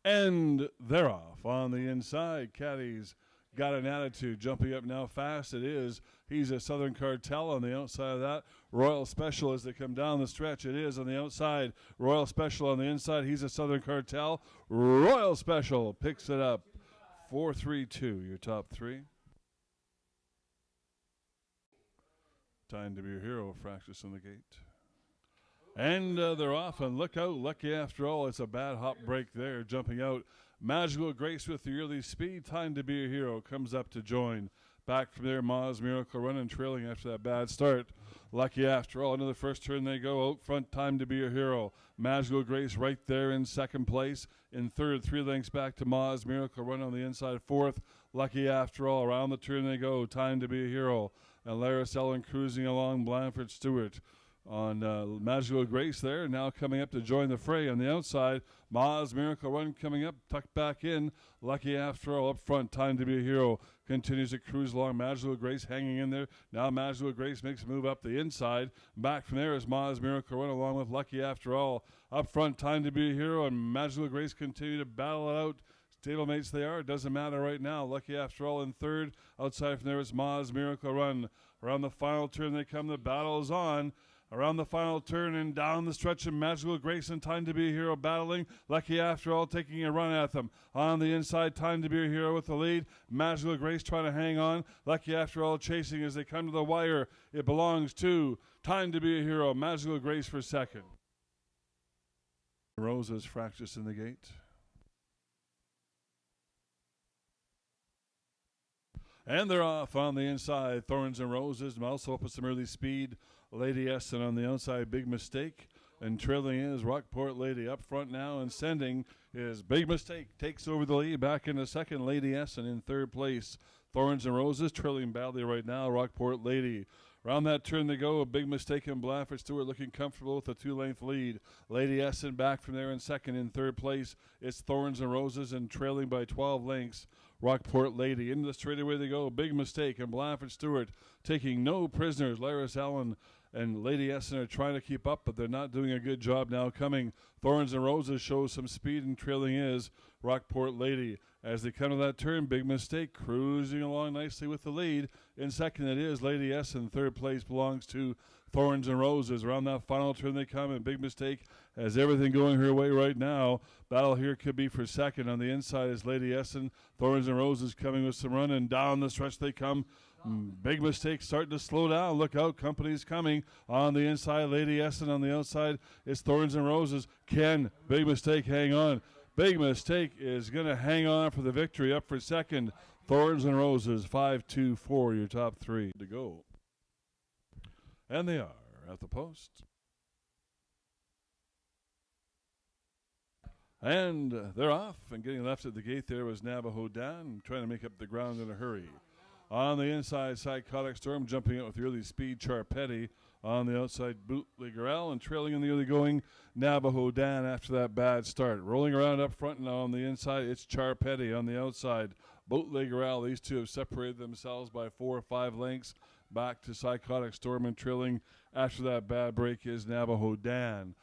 And they're off on the inside. Caddy's got an attitude. Jumping up now fast it is. He's a Southern Cartel on the outside of that. Royal Special as they come down the stretch. It is on the outside. Royal Special on the inside. He's a Southern Cartel. Royal Special picks it up. 4-3-2, your top three. Time to be a hero, Fractus in the gate. And they're off, and look out, Lucky After All. It's a bad hop break there, jumping out. Magical Grace with the early speed. Time to be a hero comes up to join. Back from there, Ma's Miracle Run and trailing after that bad start. Lucky After All, into the first turn they go. Out front, Time to Be a Hero. Magical Grace right there in second place. In third, 3 lengths back to Ma's Miracle Run on the inside. Fourth, Lucky After All. Around the turn they go. Time to Be a Hero. And Laris Ellen cruising along. Blanford Stewart on Magical Grace there. Now coming up to join the fray on the outside. Ma's Miracle Run coming up. Tucked back in. Lucky After All up front. Time to Be a Hero. Continues to cruise along. Magical Grace hanging in there. Now Magical Grace makes a move up the inside. Back from there is Ma's Miracle Run along with Lucky After All. Up front, Time to Be a Hero, and Magical Grace continue to battle it out. Stablemates they are. It doesn't matter right now. Lucky After All in third. Outside from there is Ma's Miracle Run. Around the final turn they come. The battle is on. Around the final turn and down the stretch of Magical Grace and Time to Be a Hero battling. Lucky After All taking a run at them. On the inside, Time to Be a Hero with the lead. Magical Grace trying to hang on. Lucky After All chasing as they come to the wire. It belongs to Time to Be a Hero. Magical Grace for second. Roses Fractus in the gate. And they're off on the inside. Thorns and Roses. Also up with some early speed. Lady Essen on the outside. Big Mistake. And trailing is Rockport Lady up front now. And sending is Big Mistake. Takes over the lead. Back into second. Lady Essen in third place. Thorns and Roses trailing badly right now. Rockport Lady. Around that turn they go. A Big Mistake and Blanford Stewart looking comfortable with a 2-length lead. Lady Essen back from there in second. In third place, it's Thorns and Roses and trailing by 12 lengths. Rockport Lady. Into the straightaway they go. Big Mistake and Blanford Stewart taking no prisoners. Laris Allen and Lady Essen are trying to keep up, but they're not doing a good job now coming. Thorns and Roses shows some speed, and trailing is Rockport Lady. As they come to that turn, Big Mistake cruising along nicely with the lead. In second it is Lady Essen. Third place belongs to Thorns and Roses. Around that final turn they come, and Big Mistake has everything going her way right now. Battle here could be for second. On the inside is Lady Essen. Thorns and Roses coming with some run, and down the stretch they come. Big Mistake starting to slow down. Look out, company's coming. On the inside, Lady Essen. On the outside, it's Thorns and Roses. Can Big Mistake hang on? Big Mistake is going to hang on for the victory. Up for second, Thorns and Roses. 5-2-4, your top three to go. And they are at the post. And they're off, and getting left at the gate there was Navajo Dan, trying to make up the ground in a hurry. On the inside, Psychotic Storm jumping out with the early speed, Charpetti. On the outside, Bootleggerel, and trailing in the early going, Navajo Dan after that bad start. Rolling around up front now on the inside, it's Charpetti. On the outside, Bootleggerel. These two have separated themselves by 4 or 5 lengths. Back to Psychotic Storm, and trailing after that bad break is Navajo Dan.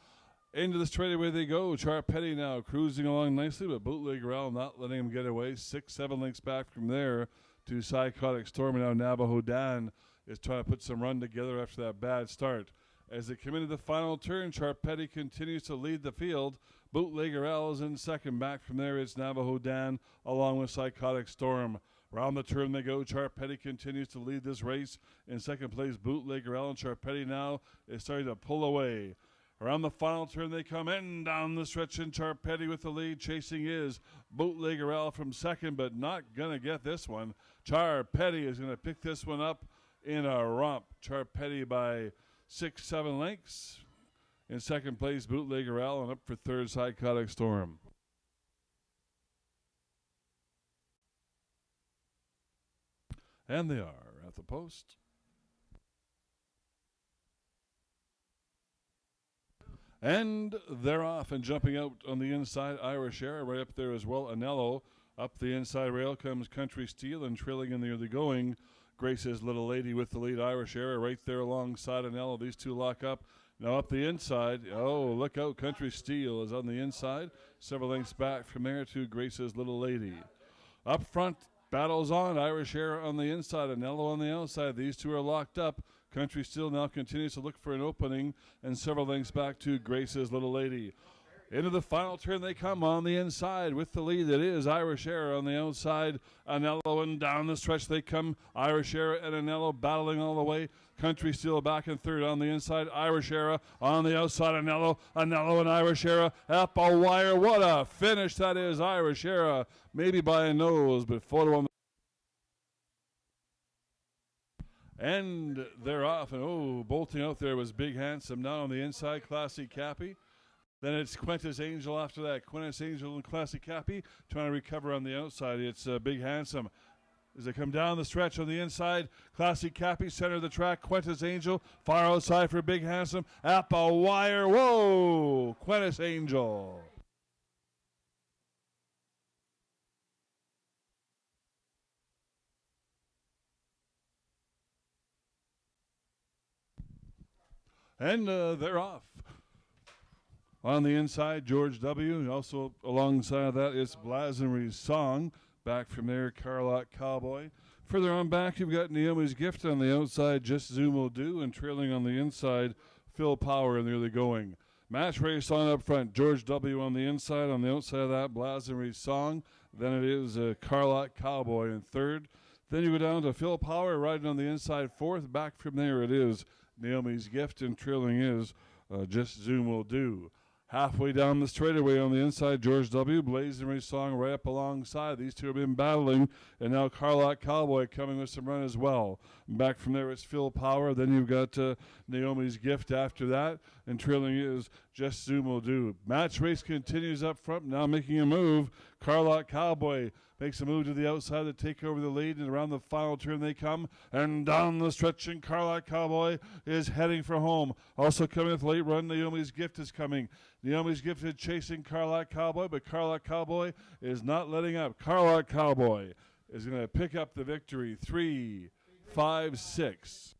Into the straightaway they go. Charpetti now cruising along nicely, but Bootleggerel not letting him get away. 6-7 lengths back from there to Psychotic Storm, and now Navajo Dan is trying to put some run together after that bad start. As they come into the final turn, Charpetti continues to lead the field. Bootleggerel is in second. Back from there is Navajo Dan along with Psychotic Storm. Round the turn they go. Charpetti continues to lead this race. In second place, Bootleggerel, and Charpetti now is starting to pull away. Around the final turn they come in, down the stretch, and Charpetti with the lead. Chasing is Bootleggerel from second, but not going to get this one. Charpetti is going to pick this one up in a romp. Charpetti by 6-7 lengths. In second place, Bootleggerel, and up for third, Psychotic Storm. And they are at the post. And they're off, and jumping out on the inside, Irish Era right up there as well. Anello up the inside rail comes Country Steel, and trailing in the early going, Grace's Little Lady with the lead. Irish Era right there alongside Anello. These two lock up. Now up the inside. Oh, look out. Country Steel is on the inside. Several lengths back from there to Grace's Little Lady. Up front, battles on. Irish Air on the inside and Nello on the outside. These two are locked up. Country Steel now continues to look for an opening and several lengths back to Grace's Little Lady. Into the final turn they come on the inside with the lead. It is Irish Air on the outside. Anello, and down the stretch they come. Irish Air and Anello battling all the way. Country Steel back in third on the inside. Irish Era on the outside. Anello and Irish Era up a wire. What a finish that is. Irish Era maybe by a nose, but photo on the and they're off. And oh, bolting out there was Big Handsome. Now on the inside, Classy Cappy. Then it's Cuentas Angel after that. Cuentas Angel and Classy Cappy trying to recover on the outside. It's Big Handsome. As they come down the stretch on the inside, Classy Cappy, center of the track. Cuentas Angel, far outside for Big Handsome. Up a wire. Whoa! Cuentas Angel. And they're off. On the inside, George W. Also alongside of that is Blasonry's Song. Back from there, Carlot Cowboy. Further on back, you've got Naomi's Gift on the outside, Just Zoom Will Do. And trailing on the inside, Phil Power in the early going. Match race on up front, George W. on the inside. On the outside of that, Blasonry's Song. Then it is Carlot Cowboy in third. Then you go down to Phil Power riding on the inside fourth. Back from there it is Naomi's Gift, and trailing is Just Zoom Will Do. Halfway down the straightaway on the inside, George W. Blasonry's Song right up alongside. These two have been battling, and now Carlot Cowboy coming with some run as well. Back from there, it's Phil Power. Then you've got Naomi's Gift after that, and trailing is Just Zoom Will Do. Match race continues up front, now making a move. Carlot Cowboy makes a move to the outside to take over the lead, and around the final turn they come, and down the stretch, and Carlot Cowboy is heading for home. Also coming with late run, Naomi's Gift is coming. Naomi's Gift is chasing Carlot Cowboy, but Carlot Cowboy is not letting up. Carlot Cowboy is going to pick up the victory, 3-5-6.